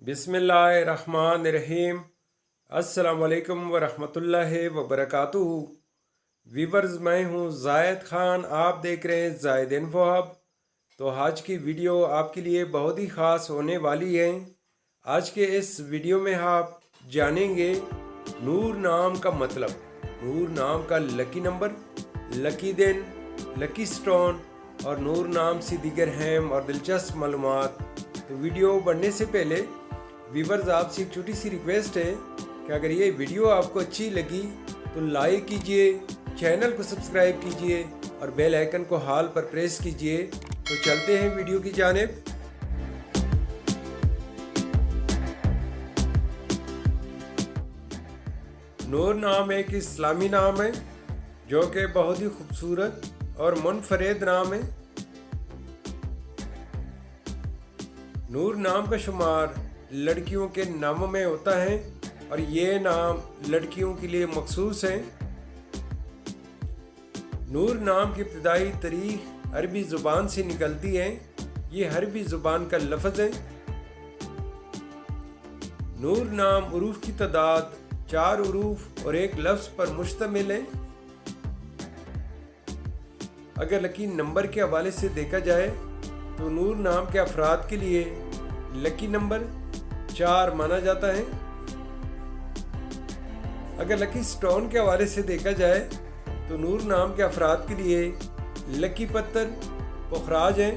बिस्मिल्लाहिर्रहमानिर्रहीम। अस्सलाम वालेकुम वरहमतुल्लाहि वबरकातुहू। वीवर्स, मैं हूँ जायद ख़ान, आप देख रहे हैं जायद इन्फो हब। तो आज की वीडियो आपके लिए बहुत ही ख़ास होने वाली है। आज के इस वीडियो में आप जानेंगे नूर नाम का मतलब, नूर नाम का लकी नंबर, लकी दिन, लकी स्टोन और नूर नाम से दीगर अहम और दिलचस्प मालूमात। तो वीडियो बढ़ने से पहले व्यूवर्स, आपसे एक छोटी सी रिक्वेस्ट है कि अगर ये वीडियो आपको अच्छी लगी तो लाइक कीजिए, चैनल को सब्सक्राइब कीजिए और बेल आइकन को हाल पर प्रेस कीजिए। तो चलते हैं वीडियो की जानिब। नूर नाम एक इस्लामी नाम है जो कि बहुत ही खूबसूरत और मुनफरिद नाम है। नूर नाम का शुमार लड़कियों के नामों में होता है और ये नाम लड़कियों के लिए मखसूस है। नूर नाम की इब्तिदाई तारीख अरबी ज़ुबान से निकलती है। ये अरबी ज़ुबान का लफ्ज़ है। नूर नाम उरूफ की तादाद 4 उरूफ और एक लफ्ज़ पर मुश्तमिल है। अगर लकी नंबर के हवाले से देखा जाए तो नूर नाम के अफराद के लिए लकी नंबर 4 माना जाता है। अगर लकी स्टोन के हवाले से देखा जाए तो नूर नाम के अफराद के लिए लकी पत्थर पुखराज है।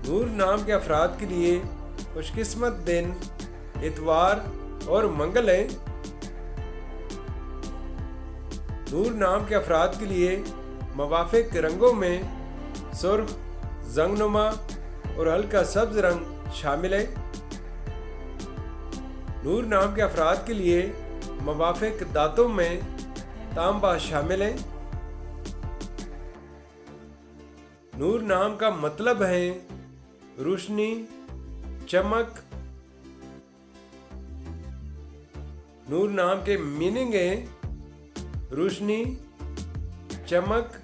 नूर नाम के अफराद के लिए खुशकिस्मत दिन इतवार और मंगल है। नूर नाम के अफराद के लिए मवाफिक रंगों में सुर्ख, जंगनुमा और हल्का सब्ज रंग शामिल है। नूर नाम के अफराद के लिए मवाफिक दांतों में तांबा शामिल है। नूर नाम का मतलब है रोशनी, चमक। नूर नाम के मीनिंग है रोशनी, चमक।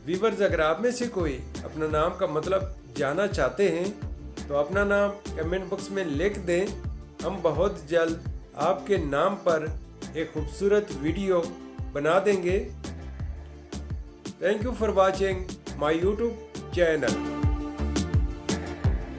व्यूवर्स, अगर आप में से कोई अपना नाम का मतलब जानना चाहते हैं तो अपना नाम कमेंट बॉक्स में लिख दें। हम बहुत जल्द आपके नाम पर एक खूबसूरत वीडियो बना देंगे। Thank you for watching my YouTube channel.